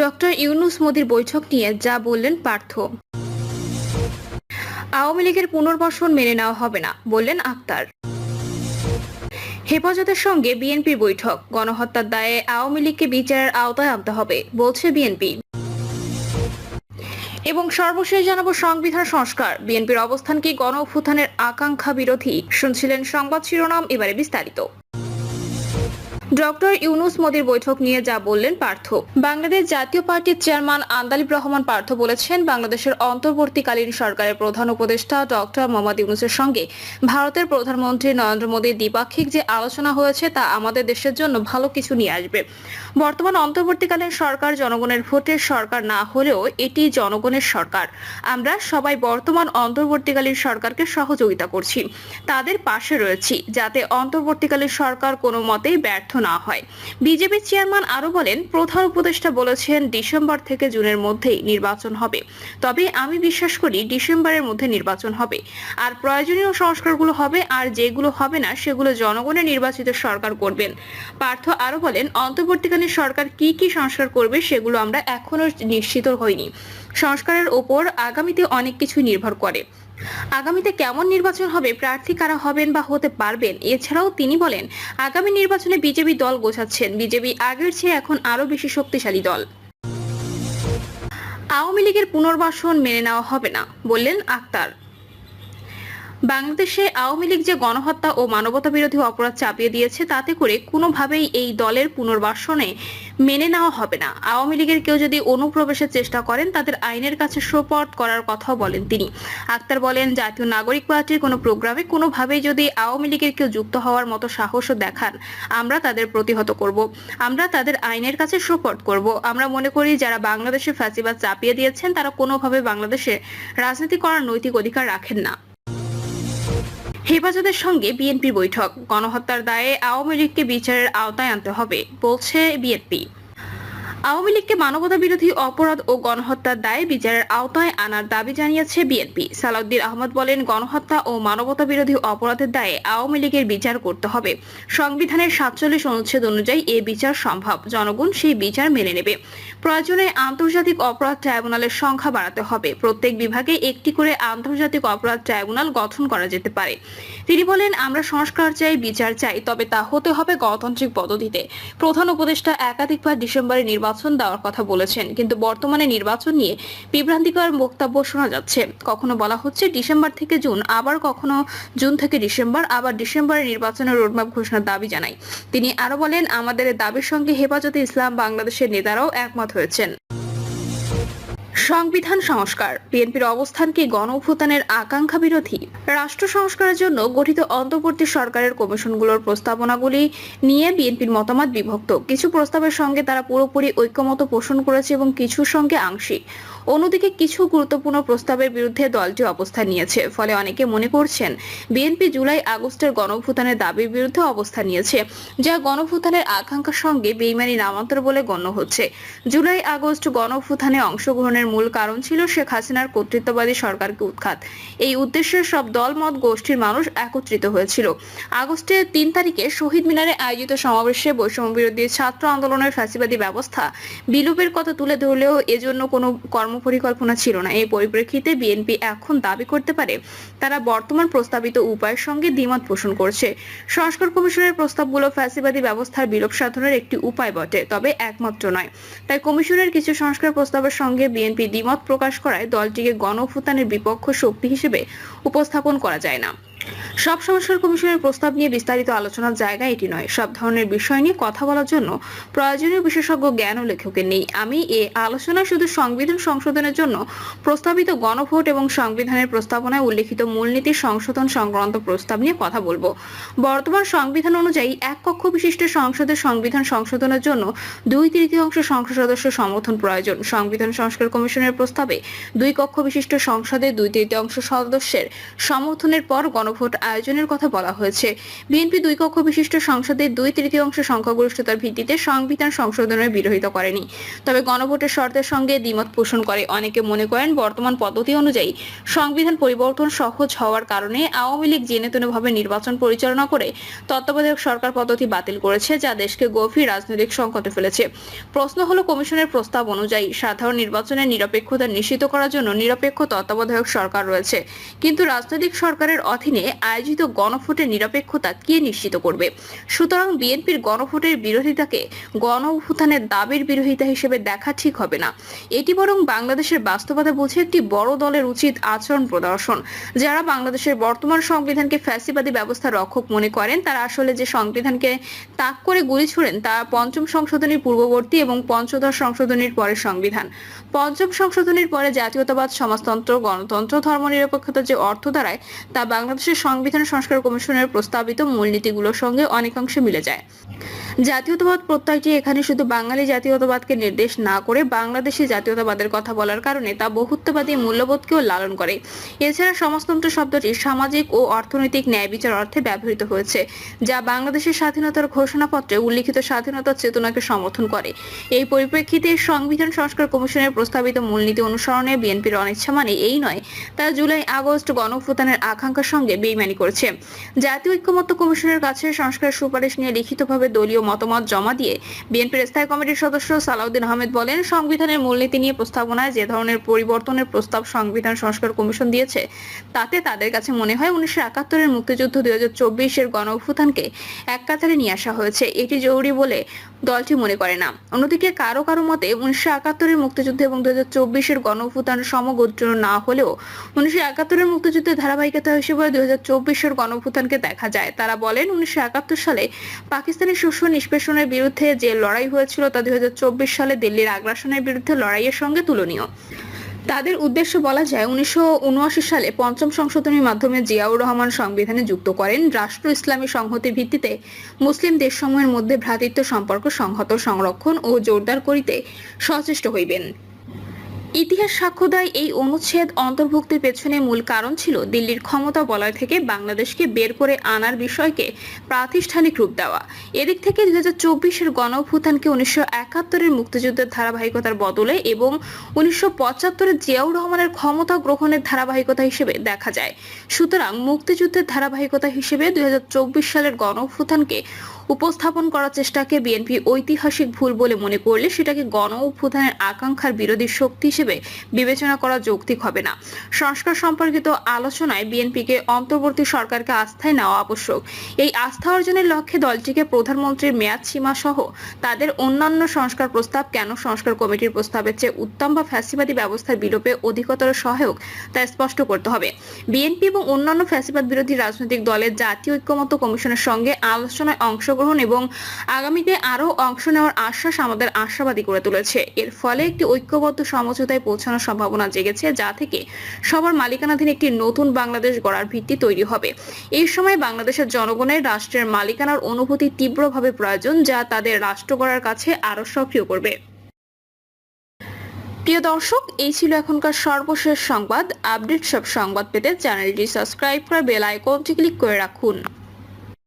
Doctor Yunus মোদির বৈঠক নিয়ে যা বললেন পার্থ। আওয়ামী লীগের পুনর্বাসন মেনে নেওয়া হবে না বললেন আক্তার। হেফাজতের সঙ্গে বিএনপির বৈঠক, গণহত্যার দায়ে আওয়ামী লীগকে বিচারের আওতায় আনতে হবে বলছে বিএনপি। এবং সর্বশেষ জানাবো সংবিধান সংস্কার, বিএনপির অবস্থান কি গণ অভ্যুত্থানের আকাঙ্ক্ষা বিরোধী? শুনছিলেন সংবাদ শিরোনাম, এবারে বিস্তারিত। ডক্টর ইউনূস মোদির বৈঠক নিয়ে যা বললেন পার্থ। বাংলাদেশ জাতীয় পার্টির চেয়ারম্যান আন্দালিব রহমান পার্থ বলেছেন, বাংলাদেশের অন্তর্বর্তীকালীন সরকারের প্রধান উপদেষ্টা ডক্টর মোহাম্মদ ইউনূসের সঙ্গে ভারতের প্রধানমন্ত্রী নরেন্দ্র মোদির দ্বিপাক্ষিক যে আলোচনা হয়েছে তা আমাদের দেশের জন্য ভালো কিছু নিয়ে আসবে। বর্তমান অন্তর্বর্তীকালীন সরকার জনগণের ভোটের সরকার না হলেও এটি জনগণের সরকার। আমরা সবাই বর্তমান অন্তর্বর্তীকালীন সরকারকে সহযোগিতা করছি, তাদের পাশে রয়েছি যাতে অন্তর্বর্তীকালীন সরকার কোনো মতেই ব্যর্থ না হয়। বিজেপি চেয়ারম্যান আরো বলেন, প্রধান উপদেষ্টা বলেছেন ডিসেম্বর থেকে জুনের মধ্যেই নির্বাচন হবে, তবে আমি বিশ্বাস করি ডিসেম্বরের মধ্যে নির্বাচন হবে, আর প্রয়োজনীয় সংস্কারগুলো হবে, আর যেগুলো হবে না সেগুলো জনগণের নির্বাচিত সরকার করবেন। পার্থ আরো বলেন, অন্তর্বর্তীকালীন সরকার কি কি সংস্কার করবে সেগুলো আমরা এখনো নিশ্চিত হইনি। সংস্কারের ওপর আগামীতে অনেক কিছু নির্ভর করে। আগামীতে কেমন নির্বাচন হবে, প্রার্থী কারা হবেন বা হতে পারবেন। এছাড়াও তিনি বলেন, আগামী নির্বাচনে বিজেপি দল গোছাচ্ছেন, বিজেপি আগের চেয়ে এখন আরো বেশি শক্তিশালী দল। আওয়ামী লীগের পুনর্বাসন মেনে নেওয়া হবে না বললেন আক্তার। বাংলাদেশে আওয়ামী লীগ যে গণহত্যা ও মানবতা বিরোধী অপরাধ চাপিয়ে দিয়েছে, তাতে করে কোনোভাবেই এই দলের পুনর্বাসনে মেনে নেওয়া হবে না। আওয়ামী লীগের কেউ যদি অনুপ্রবেশের চেষ্টা করেন তাদের আইনের কাছে সোপর্দ করার কথাও বলেন তিনি। আক্তার বলেন, জাতীয় নাগরিক পার্টির কোনো প্রোগ্রামে কোনোভাবেই যদি আওয়ামী লীগের কেউ যুক্ত হওয়ার মতো সাহসও দেখান, আমরা তাদের প্রতিহত করব, আমরা তাদের আইনের কাছে সোপর্দ করব। আমরা মনে করি যারা বাংলাদেশে ফ্যাসিবাদ চাপিয়ে দিয়েছেন তারা কোনোভাবে বাংলাদেশে রাজনীতি করার নৈতিক অধিকার রাখেন না। হেফাজতের সঙ্গে বিএনপির বৈঠক, গণহত্যার দায়ে আওয়ামী লীগকে বিচারের আওতায় আনতে হবে বলছে বিএনপি। আওয়ামী লীগকে মানবতা বিরোধী অপরাধ ও গণহত্যার দায়ে বিচারের আওতায় আনার দাবি জানিয়েছে বিএনপি। সালাউদ্দিন আহমদ বলেন, গণহত্যা ও মানবতা বিরোধী অপরাধের দায়ে আওয়ামী লীগের বিচার করতে হবে। সংবিধানের 47 অনুচ্ছেদ অনুযায়ী এ বিচার সম্ভব, জনগণ সেই বিচার মেনে নেবে। প্রয়োজনে আন্তর্জাতিক অপরাধ ট্রাইব্যুনালের সংখ্যা বাড়াতে হবে, প্রত্যেক বিভাগে একটি করে আন্তর্জাতিক অপরাধ ট্রাইব্যুনাল গঠন করা যেতে পারে। তিনি বলেন, আমরা সংস্কার চাই, বিচার চাই, তবে তা হতে হবে গণতান্ত্রিক পদ্ধতিতে। প্রধান উপদেষ্টা একাধিকবার ডিসেম্বরে নির্বাচন দেওয়ার কথা বলেছেন, কিন্তু বর্তমানে নির্বাচন নিয়ে বিভ্রান্তিকর বক্তব্য শোনা যাচ্ছে। কখনো বলা হচ্ছে ডিসেম্বর থেকে জুন, আবার কখনো জুন থেকে ডিসেম্বর, আবার ডিসেম্বরে নির্বাচনের রোডম্যাপ ঘোষণার দাবি জানায়। তিনি আরো বলেন, আমাদের দাবির সঙ্গে হেফাজতে ইসলাম বাংলাদেশের নেতারাও একমত হয়েছেন। সংবিধান সংস্কার, বিএনপির অবস্থান কি গণ অভ্যুত্থানের আকাঙ্ক্ষা বিরোধী? রাষ্ট্র সংস্কারের জন্য গঠিত অন্তর্বর্তী সরকারের কমিশনগুলোর প্রস্তাবনাগুলি নিয়ে বিএনপির মতামত বিভক্ত। কিছু প্রস্তাবের সঙ্গে তারা পুরোপুরি ঐক্যমত পোষণ করেছে এবং কিছুর সঙ্গে আংশিক। অন্যদিকে কিছু গুরুত্বপূর্ণ প্রস্তাবের বিরুদ্ধে দলটি অবস্থান নিয়েছে। ফলে অনেকে মনে করছেন বিএনপি জুলাই আগস্টের গণঅভ্যুত্থানের দাবির বিরুদ্ধে অবস্থান নিয়েছে, যা গণঅভ্যুত্থানের আকাঙ্ক্ষার সঙ্গে বেইমানি নামান্তর বলে গণ্য হচ্ছে। জুলাই আগস্ট গণঅভ্যুত্থানে অংশগ্রহণের মূল কারণ ছিল শেখ হাসিনার কর্তৃত্ববাদী সরকারকে উৎখাত। এই উদ্দেশ্যে সব দলমত গোষ্ঠীর মানুষ একত্রিত হয়েছিল। আগস্টের 3 তারিখে শহীদ মিনারে আয়োজিত সমাবেশে বৈষম্য বিরোধী ছাত্র আন্দোলনের ফ্যাসিবাদী ব্যবস্থা বিলোপের কথা তুলে ধরলেও এজন্য কোনো কর্মপরিকল্পনা ছিল না। এই পরিপ্রেক্ষিতে বিএনপি এখন দাবি করতে পারে তারা বর্তমান প্রস্তাবিত উপায়ের সঙ্গে দ্বিমত পোষণ করছে। সংস্কার কমিশনের প্রস্তাবগুলো ফ্যাসিবাদী ব্যবস্থার বিলোপ সাধনের একটি উপায় বটে, তবে একমাত্র নয়। তাই কমিশনের কিছু সংস্কার প্রস্তাবের সঙ্গে বিএনপি দ্বিমত প্রকাশ করায় দলটিকে গণ অভ্যুত্থানের বিপক্ষ শক্তি হিসেবে উপস্থাপন করা যায় না। সব সংস্কার কমিশনের প্রস্তাব নিয়ে বিস্তারিত আলোচনার জায়গা এটি নয়। সব ধরনের বিষয় নিয়ে কথা বলার জন্য প্রয়োজনীয় বিশেষজ্ঞ জ্ঞান ও লেখকের নেই। আমি এ আলোচনায় শুধু সংবিধান সংশোধনের জন্য প্রস্তাবিত গণভোট এবং সংবিধানের প্রস্তাবনায় উল্লেখিত মূলনীতি সংশোধন সংক্রান্ত প্রস্তাব নিয়ে কথা বলবো। বর্তমান সংবিধান অনুযায়ী এক কক্ষ বিশিষ্ট সংসদের সংবিধান সংশোধনের জন্য 2/3 সংসদ সদস্য সমর্থন প্রয়োজন। সংবিধান সংস্কার কমিশনের প্রস্তাবে 2 কক্ষ বিশিষ্ট সংসদে 2/3 সদস্যের সমর্থনের পর গণভোট আয়োজনের কথা বলা হয়েছে। বিএনপি 2 কক্ষ বিশিষ্ট সংসদের 2/3 সংখ্যাগরিষ্ঠতার ভিত্তিতে সংবিধান সংশোধনের বিরোধিতা করেনি, তবে গণভোটের শর্তের সঙ্গে দ্বিমত পোষণ করে। অনেকে মনে করেন বর্তমান পদ্ধতি অনুযায়ী সংবিধান পরিবর্তন সহজ হওয়ার কারণে আওয়ামী লীগ জেনেতনেভাবে নির্বাচন পরিচালনা করে তত্ত্বাবধায়ক সরকার পদ্ধতি বাতিল করেছে, যা দেশকে গভীর রাজনৈতিক সংকটে ফেলেছে। প্রশ্ন হলো, কমিশনের প্রস্তাব অনুযায়ী সাধারণ নির্বাচনের নিরপেক্ষতা নিশ্চিত করার জন্য নিরপেক্ষ তত্ত্বাবধায়ক সরকার রয়েছে, কিন্তু রাজনৈতিক সরকারের অধীনে আয়োজিত গণভোটের নিরপেক্ষতা কে নিশ্চিত করবে? সুতরাং বিএনপির গণভোটের বিরোধিতাকে গণ অভ্যুত্থানের দাবির বিরোধিতা হিসেবে দেখা ঠিক হবে না। এটি বরং বাংলাদেশের বাস্তবতা বুঝে একটি বড় দলের উচিত আচরণ প্রদর্শন। যারা বাংলাদেশের বর্তমান সংবিধানকে ফ্যাসিবাদী ব্যবস্থার রক্ষক মনে করেন, তারা আসলে যে সংবিধানকে তাক করে গুলি ছোড়েন তা পঞ্চম সংশোধনীর পূর্ববর্তী এবং পঞ্চদশ সংশোধনীর পরের সংবিধান। পঞ্চম সংশোধনীর পরে জাতীয়তাবাদ, সমাজতন্ত্র, গণতন্ত্র, ধর্মনিরপেক্ষতা যে অর্থ দাঁড়ায় তা বাংলাদেশের সংবিধান সংস্কার কমিশনের প্রস্তাবিত মূলনীতিগুলোর সঙ্গে অনেকাংশে মিলে যায়। জাতীয়তাবাদ প্রত্যয়টি এখানে শুধু বাঙালি জাতীয়তাবাদকে নির্দেশ না করে বাংলাদেশি জাতীয়তাবাদের কথা বলার কারণে তা বহুত্ববাদী মূল্যবোধকেও লালন করে। এছাড়া সমাজতন্ত্র শব্দটি সামাজিক ও অর্থনৈতিক ন্যায় বিচার অর্থে ব্যবহৃত হয়েছে, যা বাংলাদেশের স্বাধীনতার ঘোষণাপত্রে উল্লিখিত স্বাধীনতার চেতনাকে সমর্থন করে। এই পরিপ্রেক্ষিতে সংবিধান সংস্কার কমিশনের প্রস্তাবিত মূলনীতি অনুসরণে বিএনপির অনিচ্ছা মানে এই নয় তারা জুলাই-আগস্ট গণঅভ্যুত্থানের আকাঙ্ক্ষার সঙ্গে বেইমানি করেছে। জাতীয় ঐক্যমত্য কমিশনের কাছে সংস্কার সুপারিশ নিয়ে লিখিতভাবে দলীয় মতামত জমা দিয়ে বিএনপির স্থায়ী কমিটির সদস্য সালাউদ্দিন আহমেদ বলেন, সংবিধানের মূলনীতি নিয়ে প্রস্তাবনায় যে ধরনের পরিবর্তনের প্রস্তাব সংবিধান সংস্কার কমিশন দিয়েছে তাতে তাদের কাছে মনে হয় 1971-এর মুক্তিযুদ্ধ, 2024-এর গণঅভ্যুত্থানকে এক কাতারে নিয়ে আসা হয়েছে। এটি জরুরি বলে দলটি মনে করে না। অন্যদিকে কারো কারো মতে 1971-এর মুক্তিযুদ্ধ এবং 2024-এর গণঅভ্যুত্থান সমগোত্র না হলেও 1971-এর মুক্তিযুদ্ধের ধারাবাহিকতা হিসেবে 2024-এর গণঅভ্যুত্থানকে দেখা যায়। তারা বলেন, 1971 সালে পাকিস্তানি শস্য নিষ্পেষণের বিরুদ্ধে যে লড়াই হয়েছিল তা 2024 সালে দিল্লির আগ্রাসনের বিরুদ্ধে লড়াইয়ের সঙ্গে তুলনীয়। তাদের উদ্দেশ্য বলা যায়, 1979 সালে পঞ্চম সংশোধনীর মাধ্যমে জিয়াউর রহমান সংবিধানে যুক্ত করেন রাষ্ট্র ইসলামী সংহতির ভিত্তিতে মুসলিম দেশসমূহের মধ্যে ভ্রাতৃত্ব সম্পর্ক সংহত, সংরক্ষণ ও জোরদার করিতে সচেষ্ট হইবেন। ইতিহাস সাক্ষ্য দেয়, এই অনুচ্ছেদ অন্তর্ভুক্তির পেছনে মূল কারণ ছিল দিল্লির ক্ষমতা বলয় থেকে বাংলাদেশকে বের করে আনার বিষয়কে প্রাতিষ্ঠানিক রূপ দেওয়া। এদিক থেকে 2024-এর গণঅভ্যুত্থানকে 1971-এর মুক্তিযুদ্ধের ধারাবাহিকতার বদলে এবং 1975-এর জিয়াউর রহমানের ক্ষমতা গ্রহণের ধারাবাহিকতা হিসেবে দেখা যায়। সুতরাং মুক্তিযুদ্ধের ধারাবাহিকতা হিসেবে 2024 সালের গণঅভ্যুত্থানকে উপস্থাপন করার চেষ্টাকে বিএনপি ঐতিহাসিক ভুল বলে মনে করলে সেটাকে গণ অভ্যুত্থানের আকাঙ্ক্ষার বিরোধী শক্তি হিসেবে বিবেচনা করা যৌক্তিক হবে না। সংস্কার সম্পর্কিত আলোচনায় বিএনপিকে অন্তর্বর্তী সরকারকে আস্থায় নেওয়া আবশ্যক। এই আস্থা অর্জনের লক্ষ্যে দলটিকে প্রধানমন্ত্রীর মেয়াদ সীমা সহ তাদের অন্যান্য সংস্কার প্রস্তাব কেন সংস্কার কমিটির প্রস্তাবের চেয়ে উত্তম বা ফ্যাসিবাদী ব্যবস্থার বিলোপে অধিকতর সহায়ক তা স্পষ্ট করতে হবে। বিএনপি এবং অন্যান্য ফ্যাসিবাদ বিরোধী রাজনৈতিক দলের জাতীয় ঐক্যমত্য কমিশনের সঙ্গে আলোচনায় অংশগ্রহণ এবং আগামীতে আরও অংশ নেওয়ার আশ্বাস আমাদের আশাবাদী করে তুলেছে। এর ফলে একটি ঐক্যবদ্ধ সমঝোতায় পৌঁছানোর সম্ভাবনা জেগেছে, যা থেকে সবার মালিকানাধীন একটি নতুন বাংলাদেশ গড়ার ভিত্তি তৈরি হবে। এই সময় বাংলাদেশের জনগণের রাষ্ট্রের মালিকানার অনুভূতি তীব্রভাবে প্রয়োজন, যা তাদের রাষ্ট্র গড়ার কাছে আরও সক্রিয় করবে। প্রিয় দর্শক, এই ছিল এখনকার সর্বশেষ সংবাদ। আপডেট সব সংবাদ পেতে চ্যানেলটি সাবস্ক্রাইব করে বেল আইকনটি ক্লিক করে রাখুন।